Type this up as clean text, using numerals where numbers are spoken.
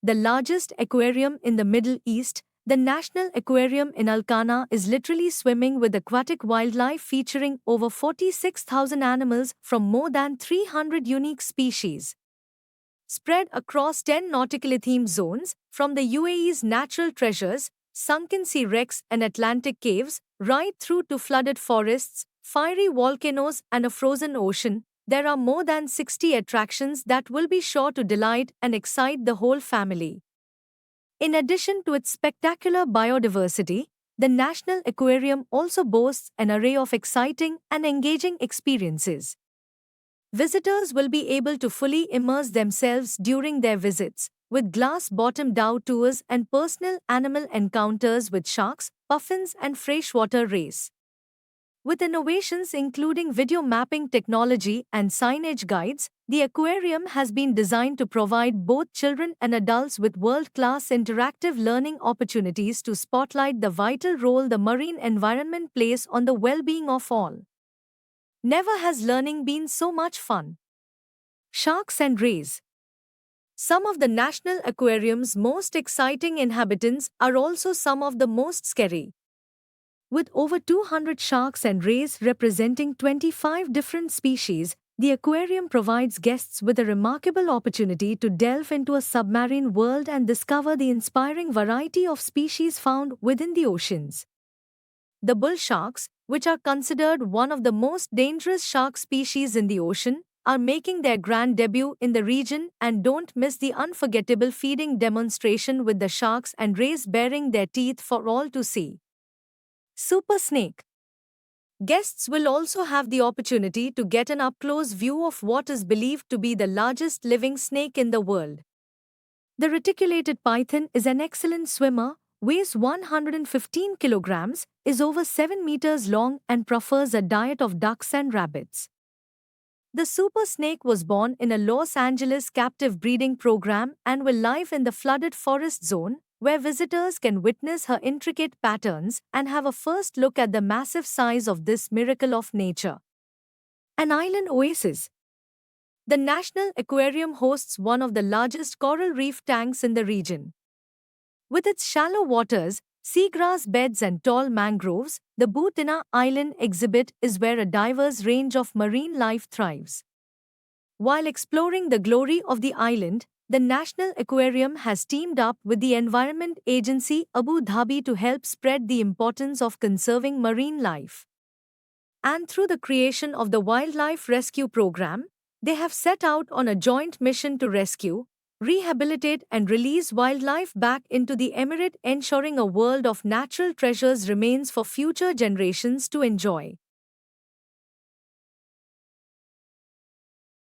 the largest aquarium in the Middle East, the National Aquarium in Al Qana is literally swimming with aquatic wildlife featuring over 46,000 animals from more than 300 unique species. Spread across 10 nautically themed zones, from the UAE's natural treasures, sunken sea wrecks and Atlantic caves, right through to flooded forests, fiery volcanoes, and a frozen ocean, there are more than 60 attractions that will be sure to delight and excite the whole family. In addition to its spectacular biodiversity, the National Aquarium also boasts an array of exciting and engaging experiences. Visitors will be able to fully immerse themselves during their visits, with glass-bottom dhow tours and personal animal encounters with sharks, puffins, and freshwater rays. With innovations including video mapping technology and signage guides, the aquarium has been designed to provide both children and adults with world-class interactive learning opportunities to spotlight the vital role the marine environment plays on the well-being of all. Never has learning been so much fun. Sharks and rays. Some of the National Aquarium's most exciting inhabitants are also some of the most scary. With over 200 sharks and rays representing 25 different species, the aquarium provides guests with a remarkable opportunity to delve into a submarine world and discover the inspiring variety of species found within the oceans. The bull sharks, which are considered one of the most dangerous shark species in the ocean, are making their grand debut in the region, and don't miss the unforgettable feeding demonstration with the sharks and rays baring their teeth for all to see. Super snake. Guests will also have the opportunity to get an up-close view of what is believed to be the largest living snake in the world. The reticulated python is an excellent swimmer, weighs 115 kilograms, is over 7 meters long, and prefers a diet of ducks and rabbits. The super snake was born in a Los Angeles captive breeding program and will live in the flooded forest zone, where visitors can witness her intricate patterns and have a first look at the massive size of this miracle of nature. An island oasis. The National Aquarium hosts one of the largest coral reef tanks in the region. With its shallow waters, seagrass beds and tall mangroves, the Butina Island exhibit is where a diverse range of marine life thrives. While exploring the glory of the island, the National Aquarium has teamed up with the Environment Agency Abu Dhabi to help spread the importance of conserving marine life. And through the creation of the Wildlife Rescue Program, they have set out on a joint mission to rescue, rehabilitate and release wildlife back into the emirate, ensuring a world of natural treasures remains for future generations to enjoy.